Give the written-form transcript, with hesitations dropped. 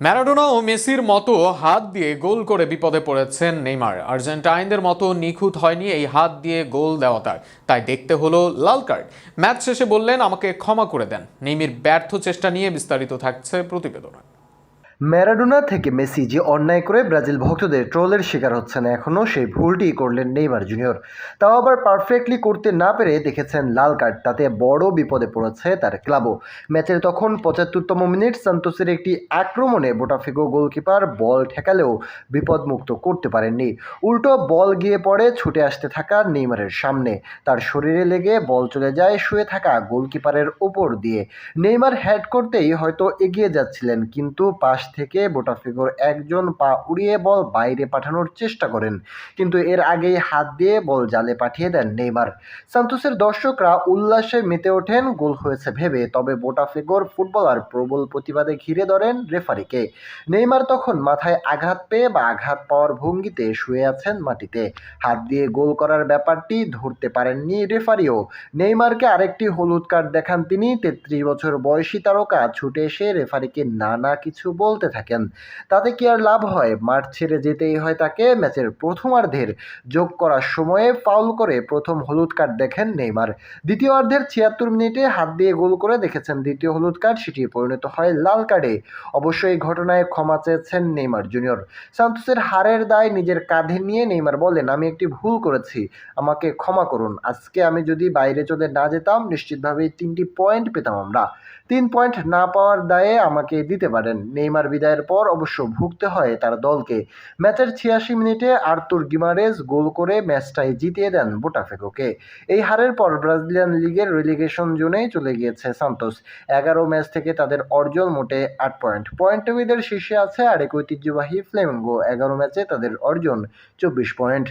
Maradona ও মেসির মতো হাত দিয়ে গোল করে বিপদে পড়েছেন নেইমার। আর্জেন্টাইনদের মতো নিখুঁত হয়নি এই হাত দিয়ে গোল দেওয়াটা, তাই দেখতে হলো লাল কার্ড। ম্যাচ শেষে বললেন, আমাকে ক্ষমা করে দেন। নেইমার ব্যর্থ চেষ্টা নিয়ে বিস্তারিত থাকছে প্রতিবেদনে। ম্যারাডোনা থেকে মেসি যে অন্যায় করে ব্রাজিল ভক্তদের ট্রোলের শিকার হচ্ছেন, এখনও সেই ভুলটি করলেন নেইমার জুনিয়র। তাও আবার পারফেক্টলি করতে না পেরে দেখেছেন লাল কার্ড, তাতে বড় বিপদে পড়েছে তার ক্লাবও। ম্যাচের তখন ৭৫তম মিনিট সান্তোসের একটি আক্রমণে বোটাফিগো গোলকিপার বল ঠেকালেও বিপদমুক্ত করতে পারেননি। উল্টো বল গিয়ে পড়ে ছুটে আসতে থাকা নেইমারের সামনে, তার শরীরে লেগে বল চলে যায় শুয়ে থাকা গোলকিপারের ওপর দিয়ে। নেইমার হেড করতেই হয়তো এগিয়ে যাচ্ছিলেন, কিন্তু পাশ থেকে বোটাফিগোর একজন পা উড়িয়ে বল বাইরে পাঠানোর চেষ্টা করেন, কিন্তু এর আগেই হাত দিয়ে বল জালে পাঠিয়ে দেন নেইমার। সান্তোসের দর্শকরা উল্লাসে মেতে ওঠেন গোল হয়েছে ভেবে, তবে বোটাফিগোর ফুটবলার প্রবল প্রতিবাদে ঘিরে ধরেন রেফারিকে। নেইমার তখন মাথায় আঘাত পেয়ে বা আঘাত পাওয়ার ভঙ্গিতে শুয়ে আছেন মাটিতে। হাত দিয়ে গোল করার ব্যাপারটি ধরতে পারেননি রেফারিও। নেইমারকে আরেকটি হলুদ কার্ড দেখান তিনি। ৩৩ বছর বয়সী তারকা ছুটে এসে রেফারিকে নানা কিছু বলতে থাকেন। তাতে কি আর লাভ হয়? মাঠ ছেড়ে যেতেই হয় তাকে। ম্যাচের প্রথমার্ধের যোগ করার সময়ে ফাউল করে প্রথম হলুদ কার্ড দেখেন নেইমার। দ্বিতীয়ার্ধের ৭৬ মিনিটে হাত দিয়ে গোল করে দেখেছেন দ্বিতীয় হলুদ কার্ড, সেটি পরিণত হয় লাল কার্ডে। অবশ্য এই ঘটনায় ক্ষমা চেয়েছেন নেইমার জুনিয়র। সান্তোসের হারের দায় নিজের কাঁধে নিয়ে নেইমার বলেন, আমি একটি ভুল করেছি, আমাকে ক্ষমা করুন। আজকে আমি যদি বাইরে চলে না যেতাম, নিশ্চিতভাবেই ৩টি পয়েন্ট পেতাম আমরা। ৩ পয়েন্ট না পাওয়ার দায়ে আমাকে দিতে পারেন। নেইমার বিদায়ের পর অবশ্য ভুগতে হয় তার দলকে। ম্যাচের ৮৬ মিনিটে আর্তুর গিমারেজ গোল করে ম্যাচটাই জিতিয়ে দেন বোটাফিগোকে। এই হারের পর ব্রাজিলিয়ান লিগের রেলিগেশন জোনেই চলে গিয়েছে সান্তোস। ১১ ম্যাচ থেকে তাদের অর্জন মোটে ৮ পয়েন্ট। পয়েন্ট টেবিলের শীর্ষে আছে আরেক ঐতিহ্যবাহী ফ্লেমেঙ্গো। ১১ ম্যাচে তাদের অর্জন ২৪ পয়েন্ট।